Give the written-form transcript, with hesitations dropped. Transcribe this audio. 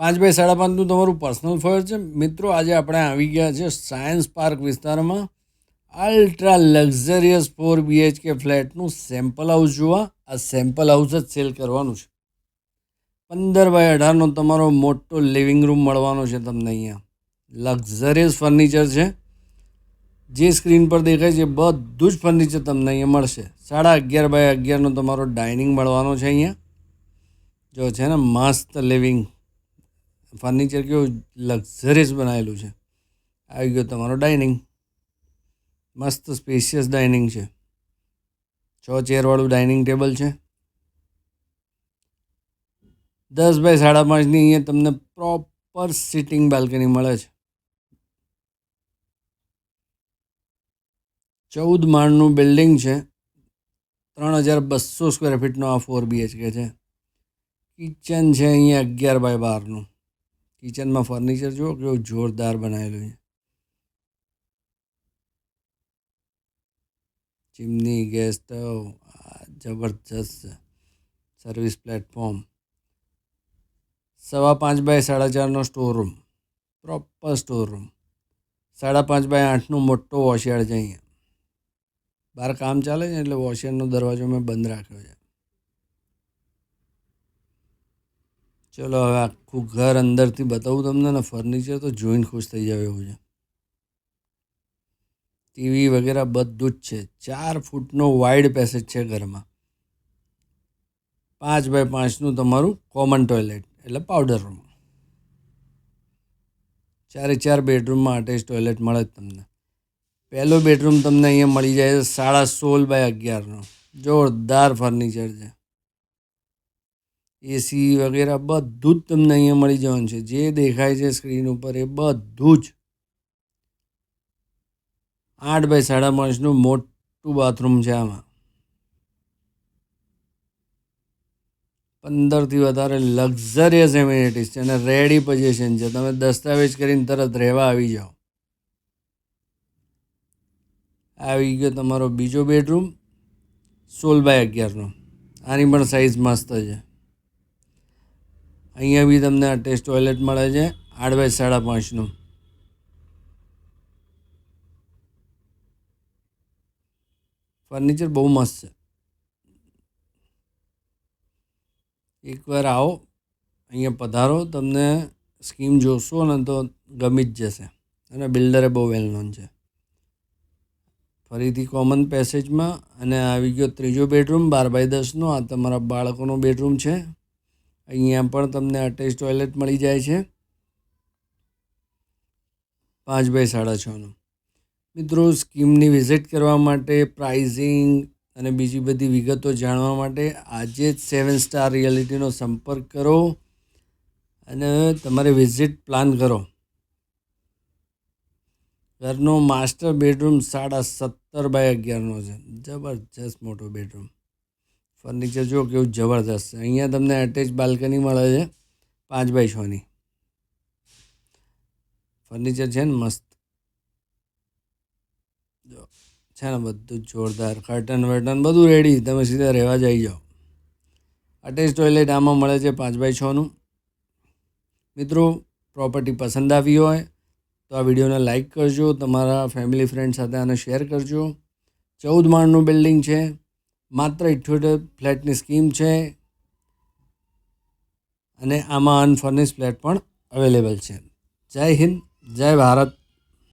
5x5.5નું તમારું personal floor છે મિત્રો. આજે આપણે આવી ગયા છે સાયન્સ પાર્ક વિસ્તારમાં અલ્ટ્રા લક્ઝરિયસ 4 BHK ફ્લેટનું સેમ્પલ હાઉસ જોવા. આ સેમ્પલ હાઉસ જ સેલ કરવાનું છે. 15x18નો તમારો મોટો લિવિંગ રૂમ મળવાનો છે તમને. અહીંયા લક્ઝરિયસ ફર્નિચર છે. જે સ્ક્રીન પર દેખાય છે બધું જ ફર્નિચર તમને અહીંયા મળશે. 11.5x11નો તમારો ડાઇનિંગ મળવાનો છે. અહીંયા જો છે ને મસ્ત લિવિંગ ફર્નિચર કેવું લક્ઝરિયસ બનાવેલું છે. આવી ગયો તમારો ડાઇનિંગ. મસ્ત સ્પેશિયસ ડાઇનિંગ છે. 6 ચેરવાળું ડાઇનિંગ ટેબલ છે. 10x5.5ની અહીંયા તમને પ્રોપર સિટિંગ બાલ્કની મળે છે. 14 માળનું બિલ્ડિંગ છે. 3200 સ્ક્વેર ફીટનો આ 4 BHK છે. કિચન છે અહીંયા 11x12નું. કિચનમાં ફર્નિચર જુઓ કેવું જોરદાર બનાવેલું છે. ચીમની, ગેસ સ્ટવ જબરજસ્ત છે. Service platform. 5.5x4.5નો store room, proper store room. 5.5x8નું મોટો વોશયાર્ડ છે. અહીંયા બહાર કામ ચાલે છે એટલે વોશયાર્ડનો દરવાજો મેં બંધ રાખ્યો છે. ચલો હવે આખું ઘર અંદરથી બતાવું તમને ને. ફર્નિચર તો જોઈને ખુશ થઈ જાવ એવું છે. ટીવી વગેરે બધું જ છે. 4 ફૂટનો વાઇડ પેસેજ છે ઘરમાં. 5x5નું તમારું કોમન ટોયલેટ એટલે પાવડર રૂમ. 4 બેડરૂમમાં અટેચ ટોયલેટ મળે જ તમને. પહેલો બેડરૂમ તમને અહીંયા મળી જાય છે 16x11નો. જોરદાર ફર્નિચર છે. એસી વગેરે બધું જ તમને અહીંયા મળી જવાનું છે. જે દેખાય છે સ્ક્રીન ઉપર એ બધું જ. 8x5.5નું મોટું બાથરૂમ છે. આમાં 15થી વધારે લક્ઝરિયસ એમિનિટીઝ છે અને રેડી પોઝિશન છે. તમે દસ્તાવેજ કરીને તરત રહેવા આવી જાઓ. આવી ગયો તમારો બીજો બેડરૂમ 16x11નો. આની પણ સાઇઝ મસ્ત છે. અહીંયા બી તમને અટેચ ટોયલેટ મળે છે 8x5.5નું. ફર્નિચર બહુ મસ્ત છે. એકવાર આવો અહીંયા પધારો. તમને સ્કીમ જોશો ને તો ગમી જ જશે. અને બિલ્ડરે બહુ વેલ નોન છે. ફરીથી કોમન પેસેજમાં અને આવી ગયો ત્રીજો બેડરૂમ 12x10નો. આ તમારા બાળકોનો બેડરૂમ છે. અહીંયા પણ તમને અટેચ ટોયલેટ મળી જાય છે 5x6.5નું. મિત્રો સ્કીમની વિઝિટ કરવા માટે, પ્રાઇઝિંગ અને બીજી બધી વિગતો જાણવા માટે આજે જ 7 સ્ટાર રિયાલિટીનો સંપર્ક કરો અને તમારે વિઝિટ પ્લાન કરો. ઘરનો માસ્ટર બેડરૂમ 17.5x11નો છે. જબરજસ્ત મોટો બેડરૂમ. ફર્નિચર જો કેવું જબરદસ્ત છે. અહીંયા તમને અટેચ બાલ્કની મળે છે 5x6ની. ફર્નિચર છે ને મસ્ત જો છે ને બધું જ જોરદાર. કર્ટન વર્ટન બધું રેડી. તમે સીધા રહેવા જઈ જાઓ. અટેચ ટોયલેટ આમાં મળે છે 5x6નું. મિત્રો પ્રોપર્ટી પસંદ આવી હોય તો આ વિડીયોને લાઇક કરજો. તમારા ફેમિલી ફ્રેન્ડ સાથે આને શેર કરજો. 14 માળનું બિલ્ડિંગ છે. માત્ર 78 ફ્લેટની સ્કીમ છે અને આમાં અનફર્નિશ ફ્લેટ પણ અવેલેબલ છે. જય હિન્દ, જય ભારત.